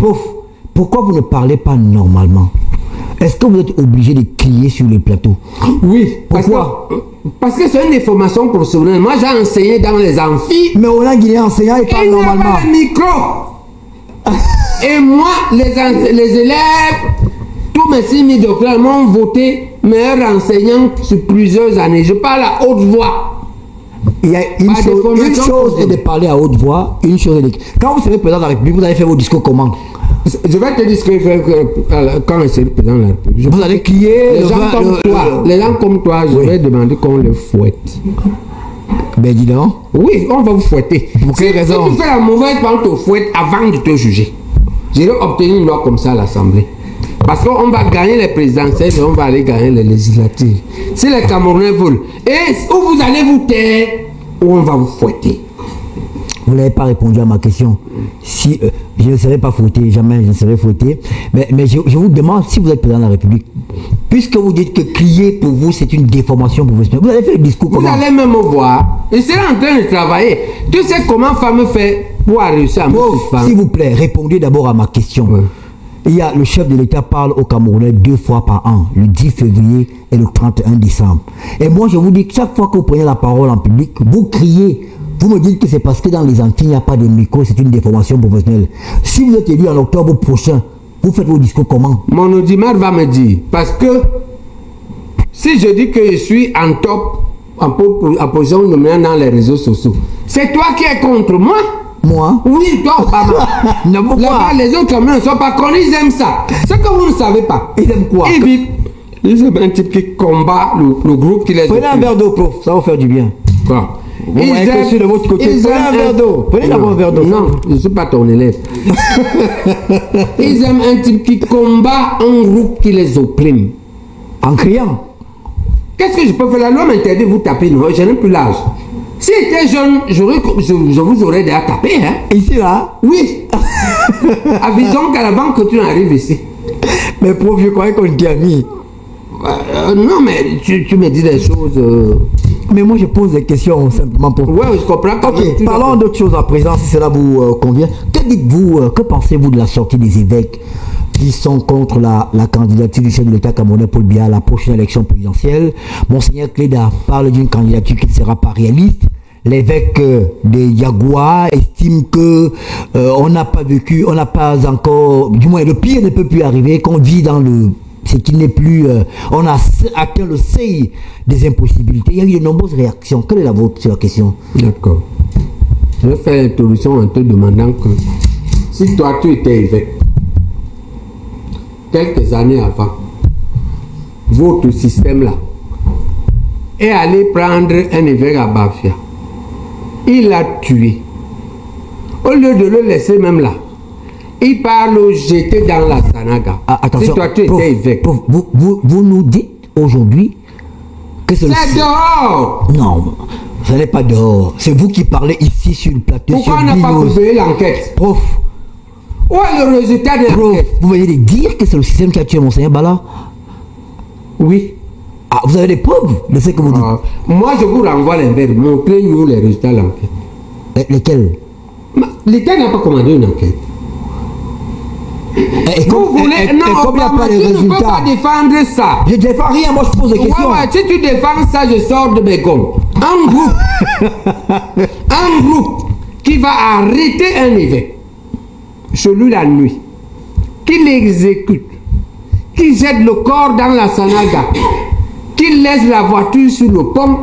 Prof, pourquoi vous ne parlez pas normalement? Est-ce que vous êtes obligé de crier sur les plateaux? Oui. Pourquoi? Parce que c'est une information professionnelle. Moi, j'ai enseigné dans les amphis. Mais on a Guinée enseignant et parle normalement. Il n'y a pas de micro. Et moi, les élèves, tous mes 6 000 docteurs m'ont voté meilleur enseignant sur plusieurs années. Je parle à haute voix. Il y a une chose est de parler à haute voix, une chose est de... Quand vous serez président de la République, vous allez faire vos discours comment? Je vais te dire ce que je vais quand je serai président de la République. Vous allez crier... Les gens comme toi, je vais demander qu'on les fouette. Ben dis donc. Oui, on va vous fouetter. Pour quelle raison? Si tu fais la mauvaise, on te fouette avant de te juger. Je vais obtenir une loi comme ça à l'Assemblée. Parce qu'on va gagner les présidentielles et on va aller gagner les législatives. Si les Camerounais veulent. Et où vous allez vous taire, ou on va vous fouetter. Vous n'avez pas répondu à ma question. Si je ne serais pas fouetté, jamais je ne serais fouetté. Mais je vous demande si vous êtes président de la République. Puisque vous dites que crier pour vous c'est une déformation professionnelle. Vous allez faire le discours comment? Vous allez même voir. Je serai en train de travailler. Tu sais comment femme fait pour réussir à me suspendre? S'il vous plaît, répondez d'abord à ma question. Oui. Il y a le chef de l'État parle aux Camerounais 2 fois par an, le 10 février et le 31 décembre. Et moi, je vous dis que chaque fois que vous prenez la parole en public, vous criez. Vous me dites que c'est parce que dans les Antilles, il n'y a pas de micro, c'est une déformation professionnelle. Si vous êtes élu en octobre prochain, vous faites vos discours comment? Mon audimat va me dire, parce que si je dis que je suis en top, en position dominante dans les réseaux sociaux, c'est toi qui es contre moi? Moi? Oui, toi, Obama. Non, pourquoi? Les autres Camerounais ne sont pas connus, ils aiment ça. Ce que vous ne savez pas. Ils aiment quoi? Ils aiment un type qui combat le groupe qui les... Prenez un verre d'eau, prof, ça va vous faire du bien. Quoi? Ils aiment de votre côté. Prenez un verre d'eau. Prenez d'abord un verre d'eau. Non, je ne suis pas ton élève. Ils aiment un type qui combat un groupe qui les opprime. En criant? Qu'est-ce que je peux faire? La loi m'interdit de vous taper, non? Je n'ai plus l'âge. Si j'étais jeune, je vous aurais déjà tapé, hein? Ici, là? Oui. Avisons qu'à la banque que tu arrives ici. Mais prof, je croyais qu'on était amis. Non, mais tu me dis des choses... Mais moi, je pose des questions simplement pour... Oui, je comprends. Ok, parlons d'autre chose à présent, si cela vous convient. Que dites-vous, que pensez-vous de la sortie des évêques qui sont contre la candidature du chef de l'État camerounais Paul Biya à la prochaine élection présidentielle? Monseigneur Cléda parle d'une candidature qui ne sera pas réaliste. L'évêque de Yagua estime que on n'a pas vécu, on n'a pas encore, du moins le pire ne peut plus arriver, qu'on vit dans ce qui n'est plus, on a atteint le seuil des impossibilités. Il y a eu de nombreuses réactions. Quelle est la vôtre sur la question? D'accord. Je vais faire l'introduction en te demandant que si toi tu étais évêque, quelques années avant, votre système-là est allé prendre un évêque à Bafia. Il l'a tué. Au lieu de le laisser même là, il part le jeter dans la Sanaga. Attention, si toi tu étais évêque. Vous nous dites aujourd'hui que c'est dehors. Non, ce n'est pas dehors. C'est vous qui parlez ici sur le plateau. Pourquoi on n'a pas ouvert l'enquête? Prof. Où est le résultat de l'enquête? Vous venez de dire que c'est le système qui a tué Monseigneur Bala? Oui. Ah, vous avez des preuves de ce que vous dites? Moi, je vous renvoie l'inverse. Montrez-nous les résultats de l'enquête. Lesquels? L'État n'a pas commandé une enquête. Vous voulez... Non, comme il n'y a pas de résultats. Tu ne peux pas défendre ça. Je ne défends rien, moi je pose des questions. Ouais, si tu défends ça, je sors de mes gommes. Un groupe qui va arrêter un évêque, celui la nuit, qui l'exécute, qui jette le corps dans la Sanaga, qui laisse la voiture sur le pont,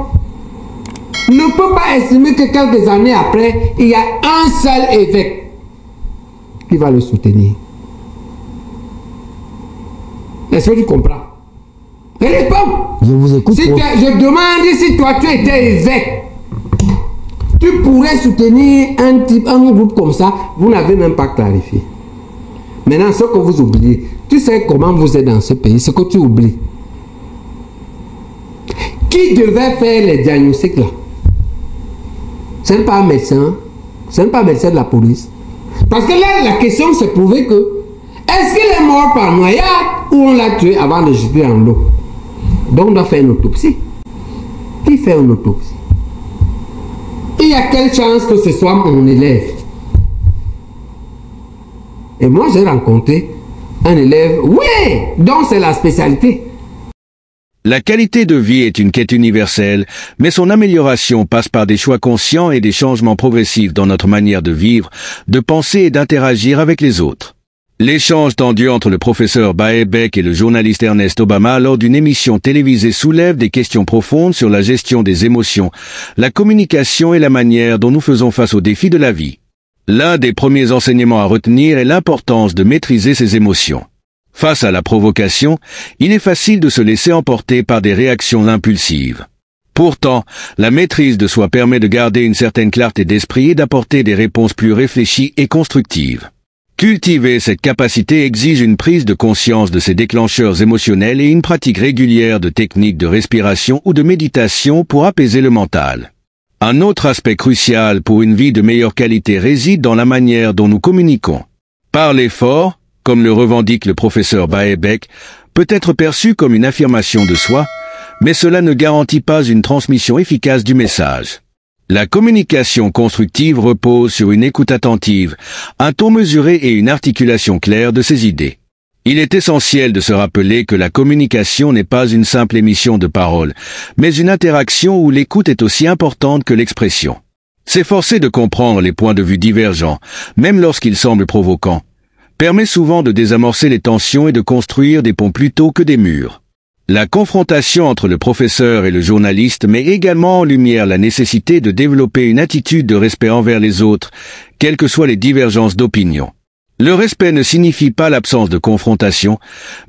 ne peut pas estimer que quelques années après, il y a un seul évêque qui va le soutenir. Est-ce que tu comprends? Réponds. Je vous écoute. Si je demande si toi tu étais évêque, tu pourrais soutenir un groupe comme ça. Vous n'avez même pas clarifié. Maintenant, ce que vous oubliez, tu sais comment vous êtes dans ce pays, ce que tu oublies. Qui devait faire les diagnostics là? Ce n'est pas un médecin, ce n'est pas un médecin de la police. Parce que là, la question c'est prouver que est-ce qu'il est mort par noyade ou on l'a tué avant de jeter en l'eau? Donc on doit faire une autopsie. Qui fait une autopsie? Il y a quelle chance que ce soit mon élève? Et moi, j'ai rencontré un élève, oui, donc c'est la spécialité. La qualité de vie est une quête universelle, mais son amélioration passe par des choix conscients et des changements progressifs dans notre manière de vivre, de penser et d'interagir avec les autres. L'échange tendu entre le professeur Baebek et le journaliste Ernest Obama lors d'une émission télévisée soulève des questions profondes sur la gestion des émotions, la communication et la manière dont nous faisons face aux défis de la vie. L'un des premiers enseignements à retenir est l'importance de maîtriser ses émotions. Face à la provocation, il est facile de se laisser emporter par des réactions impulsives. Pourtant, la maîtrise de soi permet de garder une certaine clarté d'esprit et d'apporter des réponses plus réfléchies et constructives. Cultiver cette capacité exige une prise de conscience de ses déclencheurs émotionnels et une pratique régulière de techniques de respiration ou de méditation pour apaiser le mental. Un autre aspect crucial pour une vie de meilleure qualité réside dans la manière dont nous communiquons. Parler fort, comme le revendique le professeur Baebek, peut être perçu comme une affirmation de soi, mais cela ne garantit pas une transmission efficace du message. La communication constructive repose sur une écoute attentive, un ton mesuré et une articulation claire de ses idées. Il est essentiel de se rappeler que la communication n'est pas une simple émission de paroles, mais une interaction où l'écoute est aussi importante que l'expression. S'efforcer de comprendre les points de vue divergents, même lorsqu'ils semblent provocants, permet souvent de désamorcer les tensions et de construire des ponts plutôt que des murs. La confrontation entre le professeur et le journaliste met également en lumière la nécessité de développer une attitude de respect envers les autres, quelles que soient les divergences d'opinion. Le respect ne signifie pas l'absence de confrontation,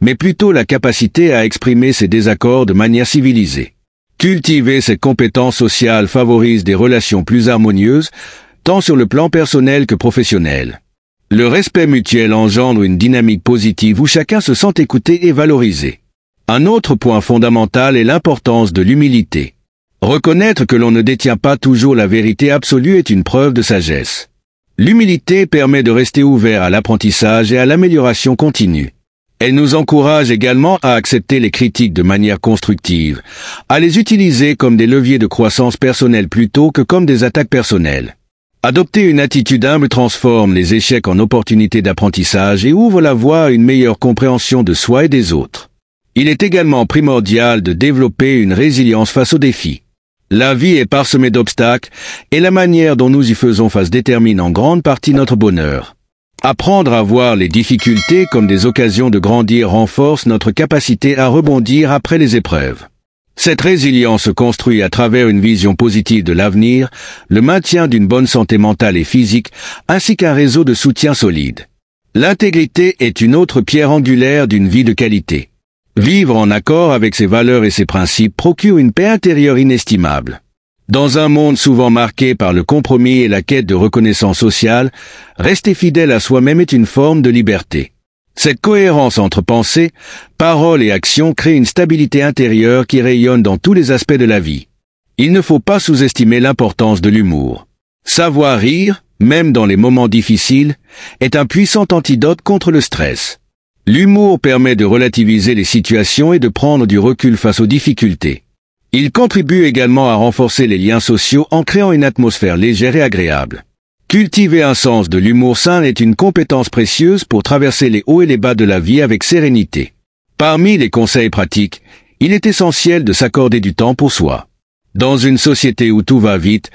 mais plutôt la capacité à exprimer ses désaccords de manière civilisée. Cultiver cette compétence sociale favorise des relations plus harmonieuses, tant sur le plan personnel que professionnel. Le respect mutuel engendre une dynamique positive où chacun se sent écouté et valorisé. Un autre point fondamental est l'importance de l'humilité. Reconnaître que l'on ne détient pas toujours la vérité absolue est une preuve de sagesse. L'humilité permet de rester ouvert à l'apprentissage et à l'amélioration continue. Elle nous encourage également à accepter les critiques de manière constructive, à les utiliser comme des leviers de croissance personnelle plutôt que comme des attaques personnelles. Adopter une attitude humble transforme les échecs en opportunités d'apprentissage et ouvre la voie à une meilleure compréhension de soi et des autres. Il est également primordial de développer une résilience face aux défis. La vie est parsemée d'obstacles et la manière dont nous y faisons face détermine en grande partie notre bonheur. Apprendre à voir les difficultés comme des occasions de grandir renforce notre capacité à rebondir après les épreuves. Cette résilience se construit à travers une vision positive de l'avenir, le maintien d'une bonne santé mentale et physique, ainsi qu'un réseau de soutien solide. L'intégrité est une autre pierre angulaire d'une vie de qualité. Vivre en accord avec ses valeurs et ses principes procure une paix intérieure inestimable. Dans un monde souvent marqué par le compromis et la quête de reconnaissance sociale, rester fidèle à soi-même est une forme de liberté. Cette cohérence entre pensée, parole et action crée une stabilité intérieure qui rayonne dans tous les aspects de la vie. Il ne faut pas sous-estimer l'importance de l'humour. Savoir rire, même dans les moments difficiles, est un puissant antidote contre le stress. L'humour permet de relativiser les situations et de prendre du recul face aux difficultés. Il contribue également à renforcer les liens sociaux en créant une atmosphère légère et agréable. Cultiver un sens de l'humour sain est une compétence précieuse pour traverser les hauts et les bas de la vie avec sérénité. Parmi les conseils pratiques, il est essentiel de s'accorder du temps pour soi. Dans une société où tout va vite,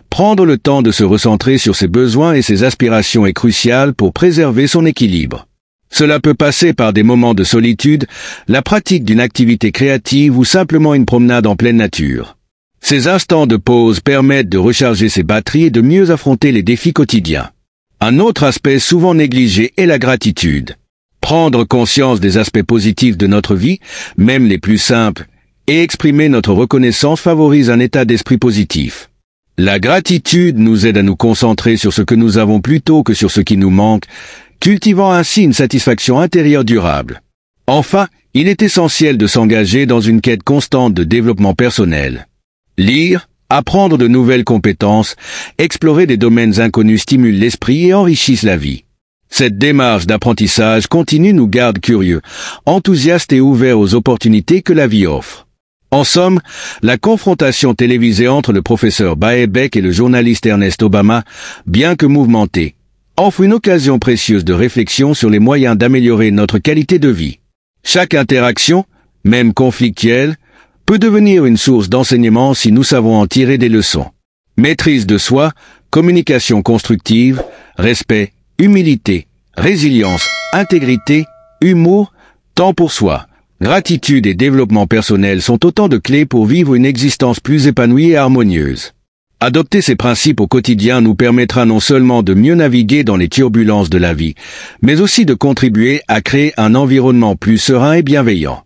prendre le temps de se recentrer sur ses besoins et ses aspirations est crucial pour préserver son équilibre. Cela peut passer par des moments de solitude, la pratique d'une activité créative ou simplement une promenade en pleine nature. Ces instants de pause permettent de recharger ses batteries et de mieux affronter les défis quotidiens. Un autre aspect souvent négligé est la gratitude. Prendre conscience des aspects positifs de notre vie, même les plus simples, et exprimer notre reconnaissance favorise un état d'esprit positif. La gratitude nous aide à nous concentrer sur ce que nous avons plutôt que sur ce qui nous manque, cultivant ainsi une satisfaction intérieure durable. Enfin, il est essentiel de s'engager dans une quête constante de développement personnel. Lire, apprendre de nouvelles compétences, explorer des domaines inconnus stimule l'esprit et enrichissent la vie. Cette démarche d'apprentissage continu nous garde curieux, enthousiastes et ouverts aux opportunités que la vie offre. En somme, la confrontation télévisée entre le professeur Baebek et le journaliste Ernest Obama, bien que mouvementée, offre une occasion précieuse de réflexion sur les moyens d'améliorer notre qualité de vie. Chaque interaction, même conflictuelle, peut devenir une source d'enseignement si nous savons en tirer des leçons. Maîtrise de soi, communication constructive, respect, humilité, résilience, intégrité, humour, temps pour soi, gratitude et développement personnel sont autant de clés pour vivre une existence plus épanouie et harmonieuse. Adopter ces principes au quotidien nous permettra non seulement de mieux naviguer dans les turbulences de la vie, mais aussi de contribuer à créer un environnement plus serein et bienveillant.